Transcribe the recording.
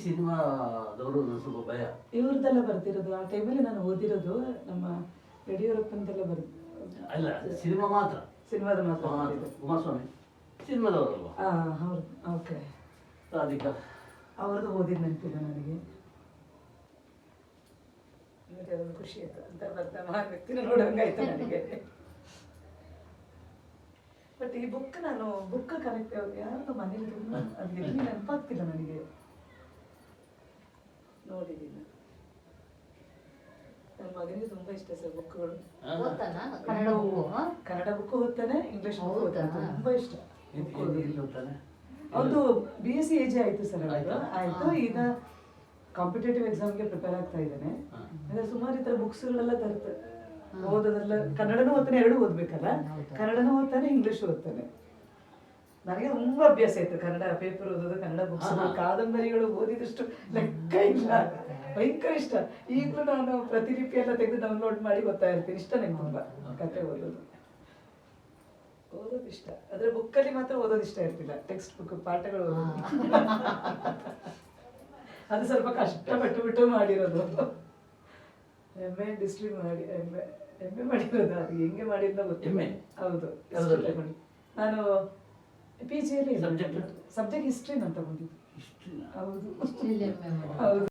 ಸಿನಿಮಾದವರು ಸ್ವಲ್ಪ ಭಯ. ಇವ್ರದ್ದೆಲ್ಲ ಬರ್ತಿರೋದು ಆ ಟೈಮಲ್ಲಿ ನಾನು ಓದಿರೋದು ನಮ್ಮ ಯಡಿಯೂರಪ್ಪಂದೆಲ್ಲ ಅಲ್ಲ, ಸಿನಿಮಾ ಮಾತ್ರ. ಸಿನಿಮಾದ ಮಾತ್ರ ಕುಮಾರಸ್ವಾಮಿ ಸಿನಿಮಾದವರಲ್ವಾ? ಹೌದು. ಓಕೆ. ರಾಧಿಕಾ ಅವ್ರದ್ದು ಓದಿದ ನೆನಪಿಲ್ಲ ನನಗೆ. ಅದೊಂದು ಖುಷಿ ಆಯ್ತು ಅಂತ ಬರ್ತಾ ಮಹಾನ್ ವ್ಯಕ್ತಿನ ನೋಡೋಂಗಾಯ್ತು ನನಗೆ. ಬಟ್ ಈ ಬುಕ್ ನಾನು ಕನೆಕ್ಟ್ ಯಾರು ಮನೇಲಿ ಅದು ಎಲ್ಲಿ ನೆನಪಾಗ್ತಿಲ್ಲ ನನಗೆ. ನೋಡಿದ್ದೀನಿ. ನನ್ನ ಮಗನಿಗೆ ತುಂಬಾ ಇಷ್ಟ ಸರ್ ಬುಕ್ಗಳು. ಕನ್ನಡ ಬುಕ್ ಓದ್ತಾನೆ, ಇಂಗ್ಲಿಷ್ ಬುಕ್ ಓದ್ತಾನೆ, ತುಂಬಾ ಇಷ್ಟ. ಒಂದು BSc ಏಜ್ ಆಯ್ತು ಸರ್, ಆಯ್ತು. ಈಗ ಕಾಂಪಿಟೇಟಿವ್ ಎಕ್ಸಾಮ್ಗೆ ಪ್ರಿಪೇರ್ ಆಗ್ತಾ ಇದ್ದಾನೆ. ಸುಮಾರು ಈ ಥರ ಬುಕ್ಸ್ಗಳೆಲ್ಲ ತರ್ತಾರೆ, ಓದೋದೆಲ್ಲ. ಕನ್ನಡನೂ ಓದ್ತಾನೆ, ಎರಡೂ ಓದ್ಬೇಕಲ್ಲ. ಕನ್ನಡನೂ ಓದ್ತಾನೆ, ಇಂಗ್ಲಿಷ್ ಓದ್ತಾನೆ. ನನಗೆ ತುಂಬಾ ಅಭ್ಯಾಸ ಆಯ್ತು ಕನ್ನಡ ಪೇಪರ್ ಓದೋದು, ಕನ್ನಡ ಬುಕ್ಸ್, ಕಾದಂಬರಿಗಳು ಓದಿದಷ್ಟು ಲೆಕ್ಕ ಇಲ್ಲ. ಭಯಂಕರ ಇಷ್ಟ. ಈಗಲೂ ನಾನು ಪ್ರತಿಲಿಪಿ ಎಲ್ಲ ತೆಗೆದು ಡೌನ್ಲೋಡ್ ಮಾಡಿ ಓದ್ತಾ ಇರ್ತೀನಿ. ಇಷ್ಟ ನಂಗೆ ತುಂಬಾ ಕತೆ ಓದೋದು ಇಷ್ಟ. ಆದ್ರೆ ಬುಕ್ಕಲ್ಲಿ ಮಾತ್ರ ಓದೋದು ಇಷ್ಟ ಇರ್ತಿಲ್ಲ. ಟೆಕ್ಸ್ಟ್ ಬುಕ್ ಪಾಠಗಳು ಓದೋದು ಅದು ಸ್ವಲ್ಪ ಕಷ್ಟಪಟ್ಟು ಮಾಡಿರೋದು. MA ಡಿಸ್ಟ್ರಿ ಮಾಡಿ MA ಮಾಡಿರೋದು. ಅದು ಹೆಂಗೆ ಮಾಡಿರೋದು ಗೊತ್ತಿಲ್ಲ. ಹೌದು, ನಾನು PG ಅಲ್ಲಿ ಸಬ್ಜೆಕ್ಟ್ ಹಿಸ್ಟ್ರಿ ನಾನು ತಗೊಂಡಿದ್ದು. ಹೌದು.